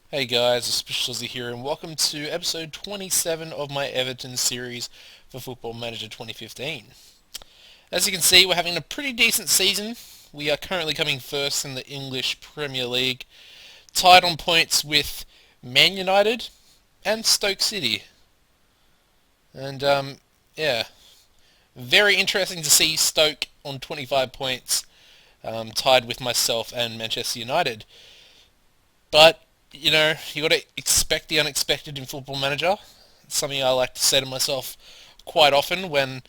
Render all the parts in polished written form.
Hey guys, AuspiciousAussie here, and welcome to episode 27 of my Everton series for Football Manager 2015. As you can see, we're having a pretty decent season. We are currently coming first in the English Premier League, tied on points with Man United and Stoke City. And yeah, very interesting to see Stoke on 25 points, tied with myself and Manchester United. But you got to expect the unexpected in Football Manager. It's something I like to say to myself quite often when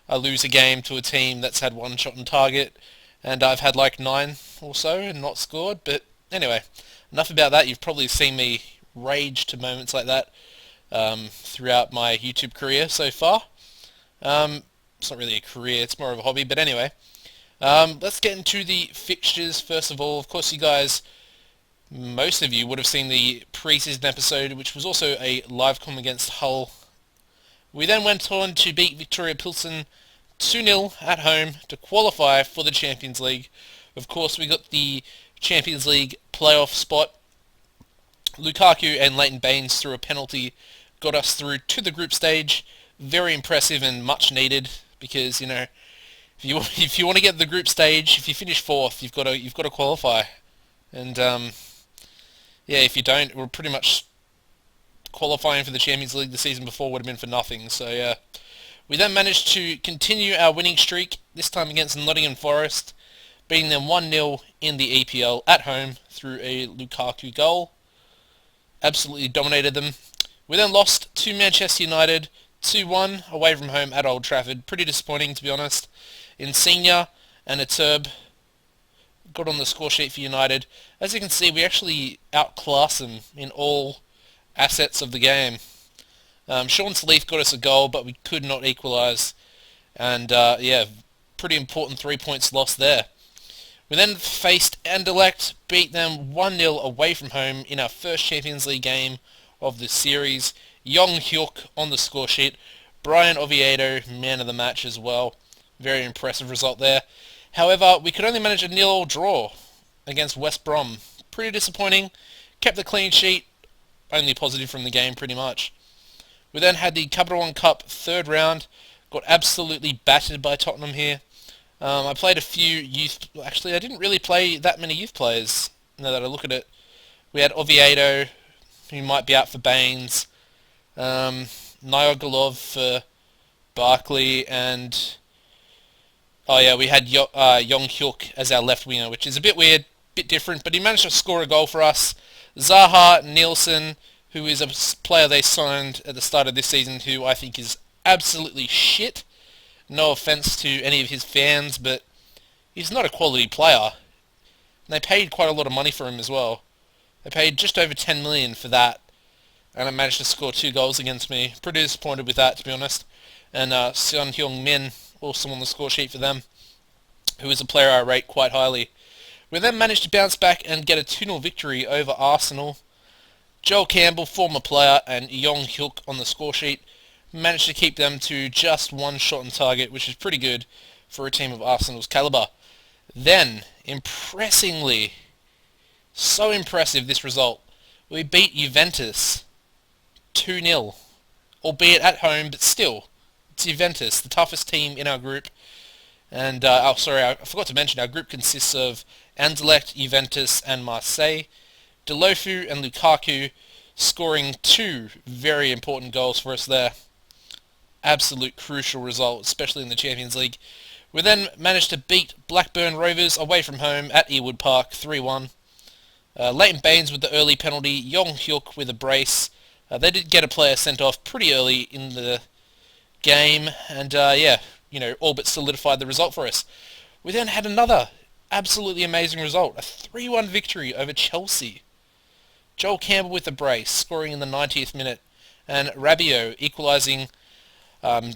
I lose a game to a team that's had one shot on target, and I've had like nine or so and not scored. But anyway, enough about that. You've probably seen me rage to moments like that throughout my YouTube career so far. It's not really a career; it's more of a hobby. But anyway, let's get into the fixtures first of all. Of course, most of you would have seen the pre-season episode, which was also a live com against Hull. We then went on to beat Victoria Pilsen 2-0 at home to qualify for the Champions League. Of course, we got the Champions League playoff spot. Lukaku and Leighton Baines through a penalty got us through to the group stage. Very impressive and much needed because if you want to get the group stage, if you finish fourth, you've got to qualify. And yeah, if you don't, we're pretty much qualifying for the Champions League the season before would have been for nothing. So yeah, we then managed to continue our winning streak, this time against Nottingham Forest, beating them 1-0 in the EPL at home through a Lukaku goal. Absolutely dominated them. We then lost to Manchester United 2-1 away from home at Old Trafford. Pretty disappointing, to be honest. Insigne and Iturbe got on the score sheet for United. As you can see, we actually outclass them in all assets of the game. Sean Sleeth got us a goal, but we could not equalise. And yeah, pretty important 3 points lost there. We then faced Anderlecht, beat them 1-0 away from home in our first Champions League game of the series. Jong Hyuk on the score sheet. Brian Oviedo, man of the match as well. Very impressive result there. However, we could only manage a 0-0 draw against West Brom. Pretty disappointing. Kept the clean sheet. Only positive from the game, pretty much. We then had the Capital One Cup third round. Got absolutely battered by Tottenham here. I played a few youth... Actually, I didn't really play that many youth players, now that I look at it. We had Oviedo, who might be out for Baines. Nyogolov for Barkley, and... Oh yeah, we had Jong Hyuk as our left winger, which is a bit weird, bit different, but he managed to score a goal for us. Zaha Nielsen, who is a player they signed at the start of this season, who I think is absolutely shit. No offense to any of his fans, but he's not a quality player. And they paid quite a lot of money for him as well. They paid just over 10 million for that, and I managed to score 2 goals against me. Pretty disappointed with that, to be honest. And Son Heung-min also on the score sheet for them, who is a player I rate quite highly. We then managed to bounce back and get a 2-0 victory over Arsenal. Joel Campbell, former player, and Jong Hyuk on the score sheet managed to keep them to just 1 shot on target, which is pretty good for a team of Arsenal's calibre. Then, impressingly, so impressive this result, we beat Juventus 2-0, albeit at home, but still. It's Juventus, the toughest team in our group. And, I forgot to mention, our group consists of Anderlecht, Juventus, and Marseille. Delofu and Lukaku scoring 2 very important goals for us there. Absolute crucial result, especially in the Champions League. We then managed to beat Blackburn Rovers away from home at Ewood Park 3-1. Leighton Baines with the early penalty, Jong Hyuk with a brace. They did get a player sent off pretty early in the game, and yeah, all but solidified the result for us. We then had another absolutely amazing result, a 3-1 victory over Chelsea. Joel Campbell with a brace, scoring in the 90th minute, and Rabiot equalising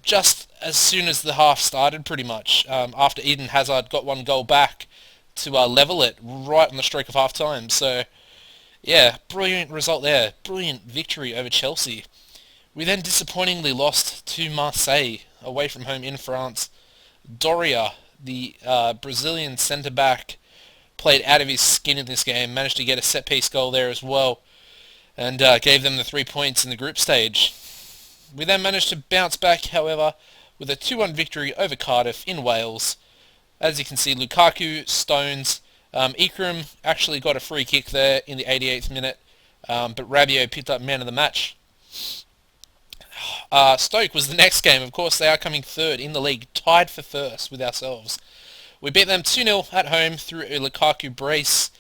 just as soon as the half started, pretty much, after Eden Hazard got 1 goal back to level it right on the stroke of half-time. So, yeah, brilliant result there. Brilliant victory over Chelsea. We then disappointingly lost to Marseille, away from home in France. Doria, the Brazilian centre-back, played out of his skin in this game, managed to get a set-piece goal there as well. and gave them the 3 points in the group stage. We then managed to bounce back, however, with a 2-1 victory over Cardiff in Wales. As you can see, Lukaku, Stones, Ikram actually got a free kick there in the 88th minute, but Rabiot picked up man of the match. Stoke was the next game. Of course, they are coming third in the league, tied for first with ourselves. We beat them 2-0 at home through a Lukaku brace.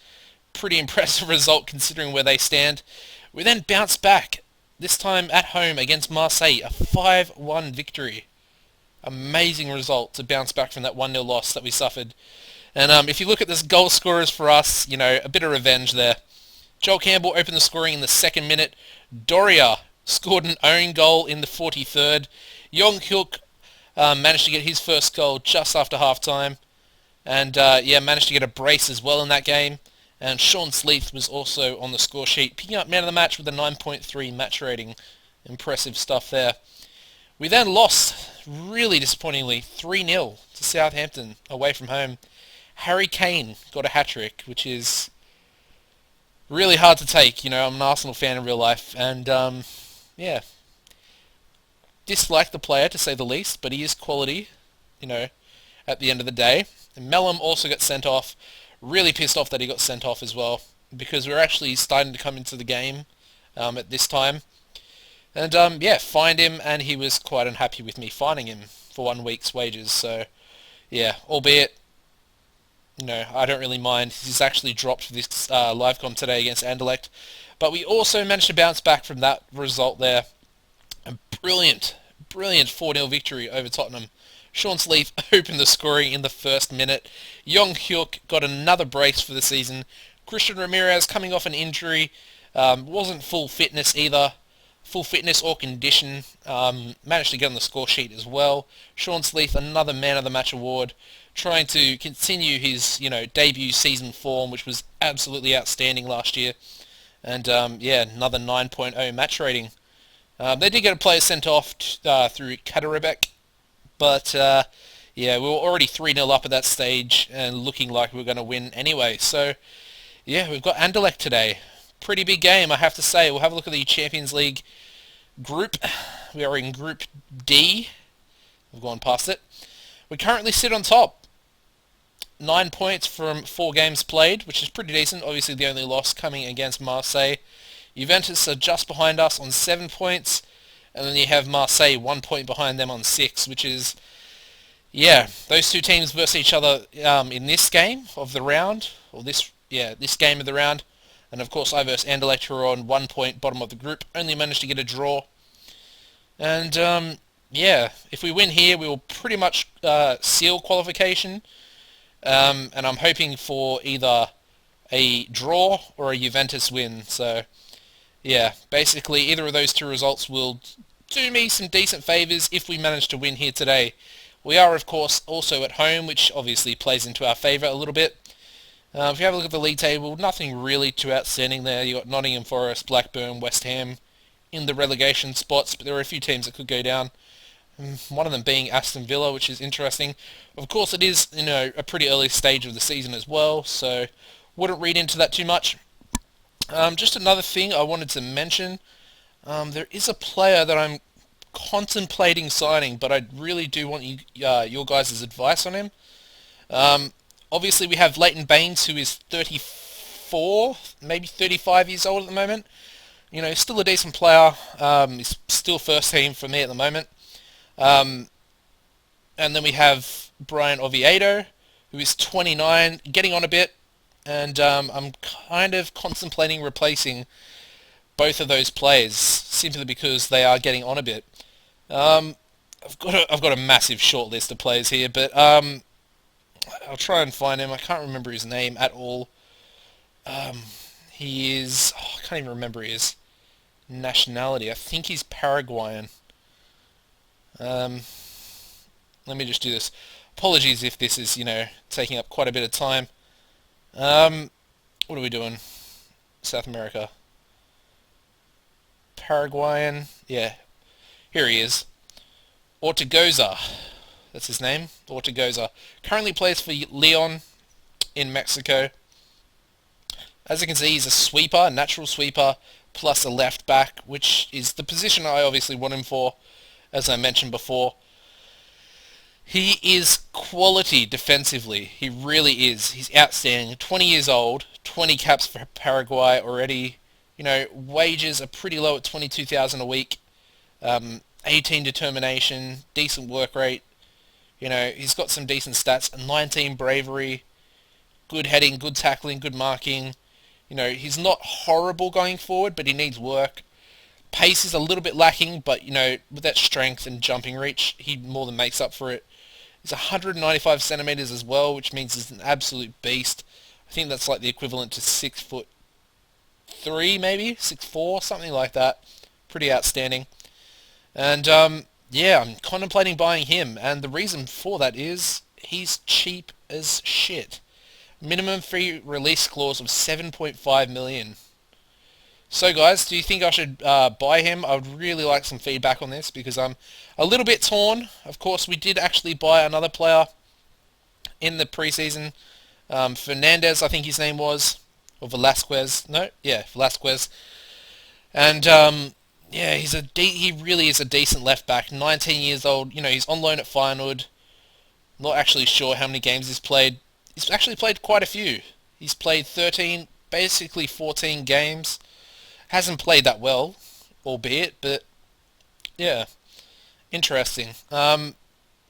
Pretty impressive result considering where they stand. We then bounced back, this time at home against Marseille, a 5-1 victory. Amazing result to bounce back from that 1-0 loss that we suffered. And if you look at this goal scorers for us, a bit of revenge there. Joel Campbell opened the scoring in the 2nd minute. Doria scored an own goal in the 43rd. Yong Hyuk managed to get his first goal just after half-time. And managed to get a brace as well in that game. And Sean Sleeth was also on the score sheet, picking up man of the match with a 9.3 match rating. Impressive stuff there. We then lost, really disappointingly, 3-0 to Southampton away from home. Harry Kane got a hat-trick, which is really hard to take. I'm an Arsenal fan in real life, and dislike the player to say the least, but he is quality, at the end of the day. And Mellum also got sent off. Really pissed off that he got sent off as well, because we're actually starting to come into the game at this time. And fined him, and he was quite unhappy with me fining him for 1 week's wages. So, albeit, I don't really mind. He's actually dropped for this live comp today against Anderlecht. But we also managed to bounce back from that result there. A brilliant 4-0 victory over Tottenham. Sean Sleeth opened the scoring in the 1st minute. Yong Hyuk got another brace for the season. Christian Ramirez, coming off an injury, wasn't full fitness either. Full fitness or condition. Managed to get on the score sheet as well. Sean Sleeth, another man of the match award, trying to continue his debut season form, which was absolutely outstanding last year. And another 9.0 match rating. They did get a player sent off through Kaderabek. But, we were already 3-0 up at that stage and looking like we were going to win anyway. So, we've got Anderlecht today. Pretty big game, I have to say. We'll have a look at the Champions League group. We are in Group D. We've gone past it. We currently sit on top. 9 points from 4 games played, which is pretty decent. Obviously, the only loss coming against Marseille. Juventus are just behind us on 7 points. And then you have Marseille 1 point behind them on 6, which is, those two teams versus each other in this game of the round, or this game of the round. And of course I versus Anderlecht, who are on 1 point bottom of the group, only managed to get a draw. And if we win here, we will pretty much seal qualification. And I'm hoping for either a draw or a Juventus win. So, basically either of those two results will do me some decent favours if we manage to win here today. We are, of course, also at home, which obviously plays into our favour a little bit. If you have a look at the league table, nothing really too outstanding there. You've got Nottingham Forest, Blackburn, West Ham in the relegation spots, but there are a few teams that could go down. One of them being Aston Villa, which is interesting. Of course, it is, a pretty early stage of the season as well, so wouldn't read into that too much. Just another thing I wanted to mention. There is a player that I'm contemplating signing, but I really do want your guys' advice on him. Obviously, we have Leighton Baines, who is 34, maybe 35 years old at the moment. Still a decent player. He's still first team for me at the moment. And then we have Brian Oviedo, who is 29, getting on a bit. And I'm kind of contemplating replacing both of those players, simply because they are getting on a bit. I've got a massive short list of players here, but I'll try and find him. I can't remember his name at all. He is... I can't even remember his nationality. I think he's Paraguayan. Let me just do this. Apologies if this is, taking up quite a bit of time. What are we doing? South America. Paraguayan. Yeah. Here he is. Ortigoza. That's his name. Ortigoza. Currently plays for Leon in Mexico. As you can see, he's a sweeper, natural sweeper, plus a left back, which is the position I obviously want him for, as I mentioned before. He is quality defensively. He really is. He's outstanding. 20 years old, 20 caps for Paraguay already. Wages are pretty low at 22,000 a week. 18 determination, decent work rate. He's got some decent stats. 19 bravery, good heading, good tackling, good marking. He's not horrible going forward, but he needs work. Pace is a little bit lacking, but, with that strength and jumping reach, he more than makes up for it. He's 195 centimeters as well, which means he's an absolute beast. I think that's like the equivalent to 6'3", maybe 6'4", something like that. Pretty outstanding. And yeah, I'm contemplating buying him, and the reason for that is he's cheap as shit. Minimum free release clause of 7.5 million. So guys, do you think I should buy him? I would really like some feedback on this because I'm a little bit torn. Of course, we did actually buy another player in the preseason. Fernandez, I think his name was, or Velasquez. No, yeah, Velasquez. And yeah, he really is a decent left back. 19 years old. He's on loan at Feyenoord. Not actually sure how many games he's played. He's actually played quite a few. He's played 13, basically 14 games. Hasn't played that well, albeit, but yeah, interesting.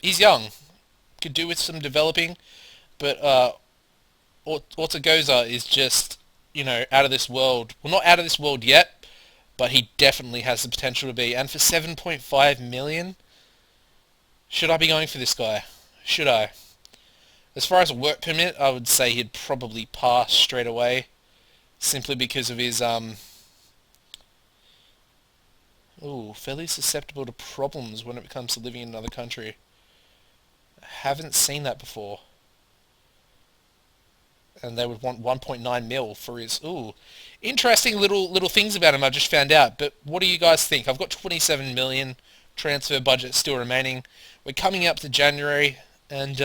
He's young. Could do with some developing, but Ortegoza is just, out of this world. Well, not out of this world yet, but he definitely has the potential to be. And for 7.5 million, should I be going for this guy? Should I? As far as a work permit, I would say he'd probably pass straight away, simply because of his fairly susceptible to problems when it comes to living in another country. I haven't seen that before. And they would want 1.9 mil for his... interesting little things about him I just found out. But what do you guys think? I've got 27 million transfer budget still remaining. We're coming up to January, and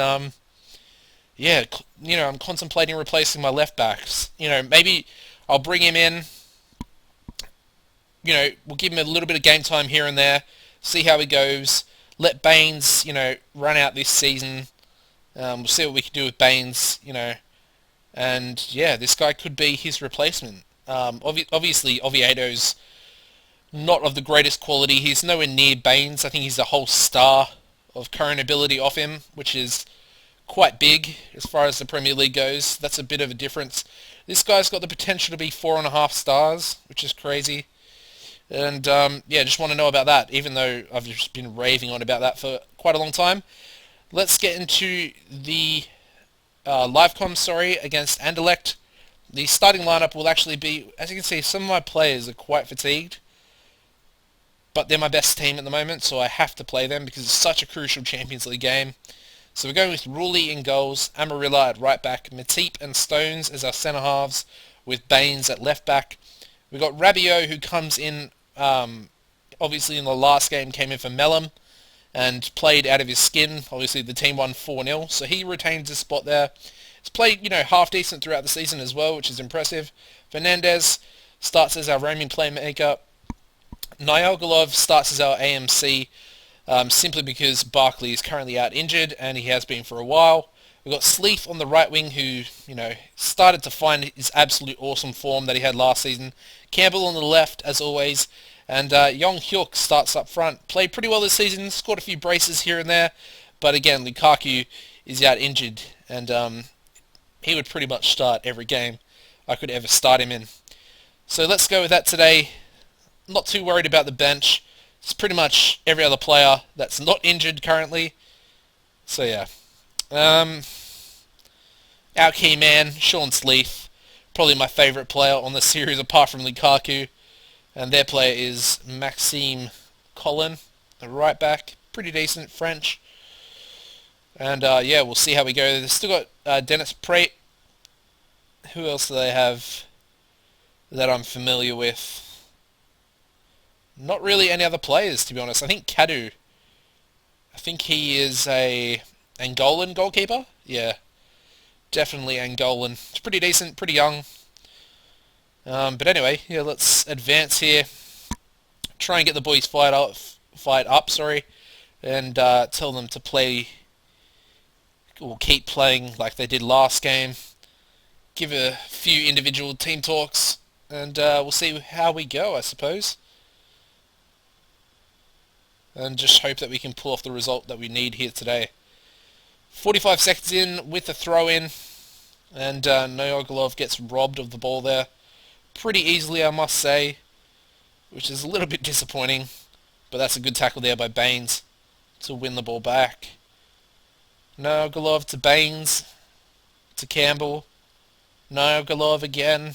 yeah, I'm contemplating replacing my left backs. Maybe I'll bring him in. We'll give him a little bit of game time here and there, see how he goes. Let Baines, run out this season. We'll see what we can do with Baines, and yeah, this guy could be his replacement. Obviously, Oviedo's not of the greatest quality. He's nowhere near Baines. I think he's a whole star of current ability off him, which is quite big as far as the Premier League goes. That's a bit of a difference. This guy's got the potential to be 4.5 stars, which is crazy. And yeah, just want to know about that, even though I've just been raving on about that for quite a long time. Let's get into the live comms, against Anderlecht. The starting lineup will actually be, as you can see, some of my players are quite fatigued, but they're my best team at the moment, so I have to play them because it's such a crucial Champions League game. So we're going with Rulli in goals, Amarilla at right back, Matip and Stones as our centre halves, with Baines at left back. We've got Rabiot, who comes in, obviously in the last game came in for Mellum and played out of his skin. Obviously the team won 4-0, so he retains his spot there. He's played, half decent throughout the season as well, which is impressive. Fernandez starts as our roaming playmaker. Nyalgolov starts as our AMC, simply because Barkley is currently out injured, and he has been for a while. We've got Sleeth on the right wing, who, started to find his absolute awesome form that he had last season. Campbell on the left, as always. And Yong Hyuk starts up front. Played pretty well this season, scored a few braces here and there. But again, Lukaku is out injured, and he would pretty much start every game I could ever start him in. So let's go with that today. Not too worried about the bench. It's pretty much every other player that's not injured currently. So yeah. Our key man, Sean Sleeth, probably my favourite player on the series apart from Lukaku. And their player is Maxime Collin, the right back. Pretty decent, French. And yeah, we'll see how we go. They've still got Dennis Praet. Who else do they have that I'm familiar with? Not really any other players, to be honest. I think Kadu. I think he is a Angolan goalkeeper. Yeah, definitely Angolan. It's pretty decent, pretty young. But anyway, yeah, let's advance here. Try and get the boys fired up, sorry, and tell them to play or keep playing like they did last game. Give a few individual team talks, and we'll see how we go, I suppose. And just hope that we can pull off the result that we need here today. 45 seconds in with the throw-in, and Noyogolov gets robbed of the ball there. Pretty easily, I must say, which is a little bit disappointing, but that's a good tackle there by Baines to win the ball back. Noyogolov to Baines, to Campbell. Noyogolov again,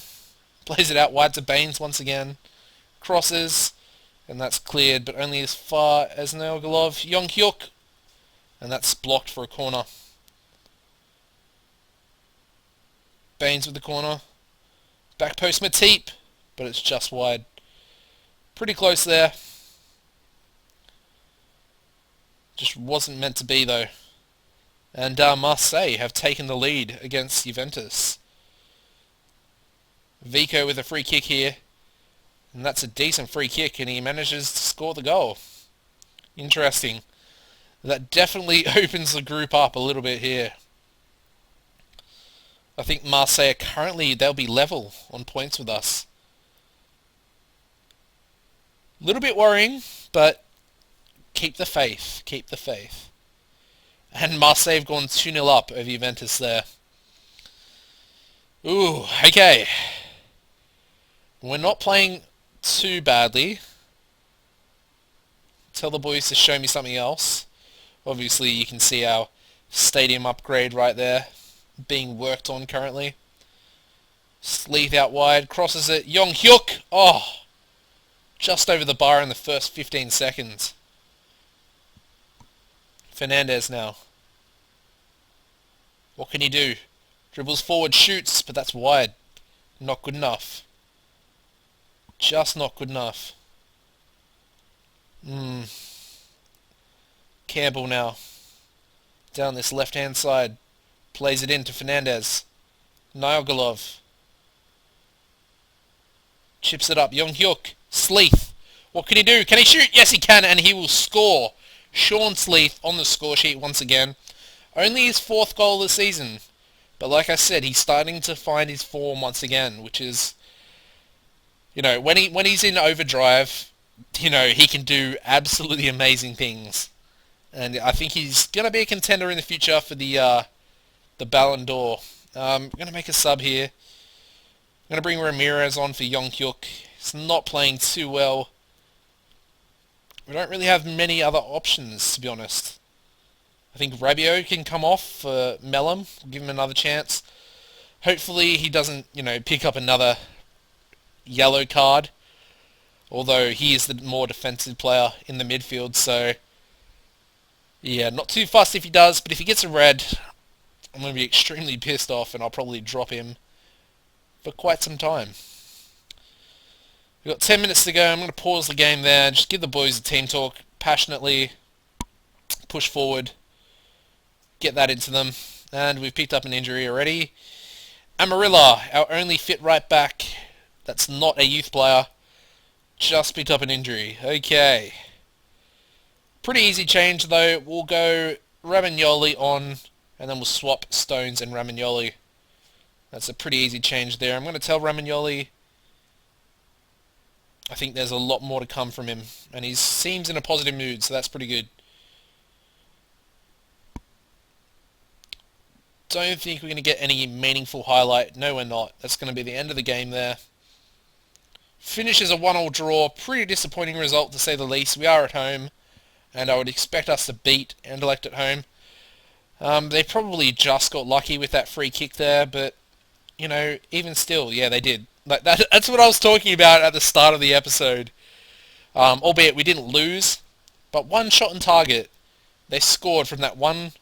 plays it out wide to Baines once again. Crosses, and that's cleared, but only as far as Noyogolov. Yong-hyuk, and that's blocked for a corner. Baines with the corner. Back post Matip, but it's just wide. Pretty close there. Just wasn't meant to be though. And Marseille have taken the lead against Juventus. Vico with a free kick here. And that's a decent free kick, and he manages to score the goal. Interesting. That definitely opens the group up a little bit here. I think Marseille currently, they'll be level on points with us. A little bit worrying, but keep the faith. Keep the faith. And Marseille have gone 2-0 up over Juventus there. Ooh, okay. We're not playing too badly. Tell the boys to show me something else. Obviously, you can see our stadium upgrade right there being worked on currently. Sleeth out wide, crosses it. Yong-hyuk! Oh! Just over the bar in the first 15 seconds. Fernandez now. What can he do? Dribbles forward, shoots, but that's wide. Not good enough. Just not good enough. Campbell now. Down this left-hand side. Plays it in to Fernandez. Noyogolov. Chips it up. Yong-hyuk. Sleeth. What can he do? Can he shoot? Yes, he can, and he will score. Sean Sleeth on the score sheet once again. Only his 4th goal of the season. But like I said, he's starting to find his form once again, which is, you know, when he's in overdrive, you know, he can do absolutely amazing things. And I think he's going to be a contender in the future for the Ballon d'Or. I'm going to make a sub here. I'm going to bring Ramirez on for Yong-hyuk. He's not playing too well. We don't really have many other options, to be honest. I think Rabiot can come off for Mellum. Give him another chance. Hopefully he doesn't, you know, pick up another yellow card. Although he is the more defensive player in the midfield, so yeah, not too fussed if he does, but if he gets a red, I'm going to be extremely pissed off, and I'll probably drop him for quite some time. We've got 10 minutes to go. I'm going to pause the game there, just give the boys a team talk passionately, push forward, get that into them, and we've picked up an injury already. Amarilla, our only fit right back, that's not a youth player, just picked up an injury. Okay. Pretty easy change though. We'll go Ramagnoli on, and then we'll swap Stones and Ramagnoli. That's a pretty easy change there. I'm going to tell Ramagnoli I think there's a lot more to come from him, and he seems in a positive mood, so that's pretty good. Don't think we're going to get any meaningful highlight. No, we're not. That's going to be the end of the game there. Finish is a 1-1 draw. Pretty disappointing result, to say the least. We are at home, and I would expect us to beat Anderlecht at home. They probably just got lucky with that free kick there, but, you know, even still, yeah, they did. Like that's what I was talking about at the start of the episode. Albeit we didn't lose, but one shot on target. They scored from that one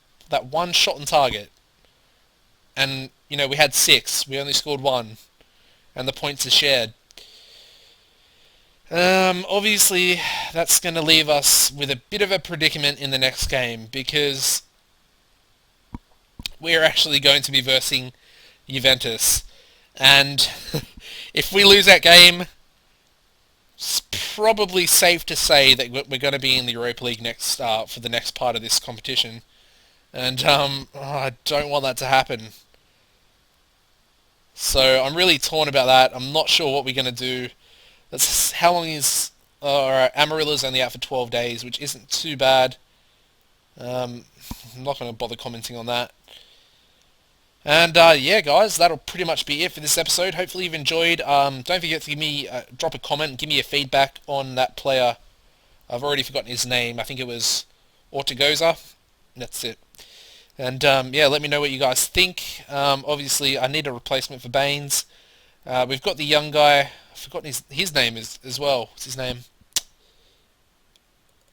shot on target. And, you know, we had 6. We only scored 1. And the points are shared. Obviously, that's going to leave us with a bit of a predicament in the next game, because we're actually going to be versing Juventus. And if we lose that game, it's probably safe to say that we're going to be in the Europa League next for the next part of this competition. And I don't want that to happen. So I'm really torn about that. I'm not sure what we're going to do. How long is... Alright, Amarilla's only out for 12 days, which isn't too bad. I'm not going to bother commenting on that. And yeah, guys, that'll pretty much be it for this episode. Hopefully you've enjoyed. Don't forget to give me drop a comment and give me a feedback on that player. I've already forgotten his name. I think it was Ortigoza. That's it. And yeah, let me know what you guys think. Obviously, I need a replacement for Baines. We've got the young guy. I've forgotten his name as well. What's his name?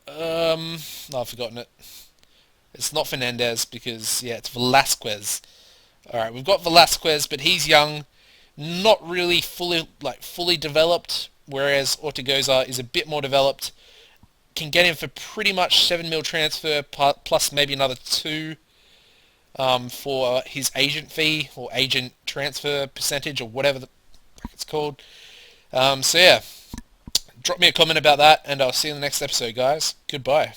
No, I've forgotten it. It's not Fernandez because yeah, it's Velasquez. All right, we've got Velasquez, but he's young, not really fully developed. Whereas Ortigoza is a bit more developed. Can get him for pretty much 7 mil transfer plus maybe another 2 for his agent fee or agent transfer percentage or whatever it's called. So yeah, drop me a comment about that, and I'll see you in the next episode, guys. Goodbye.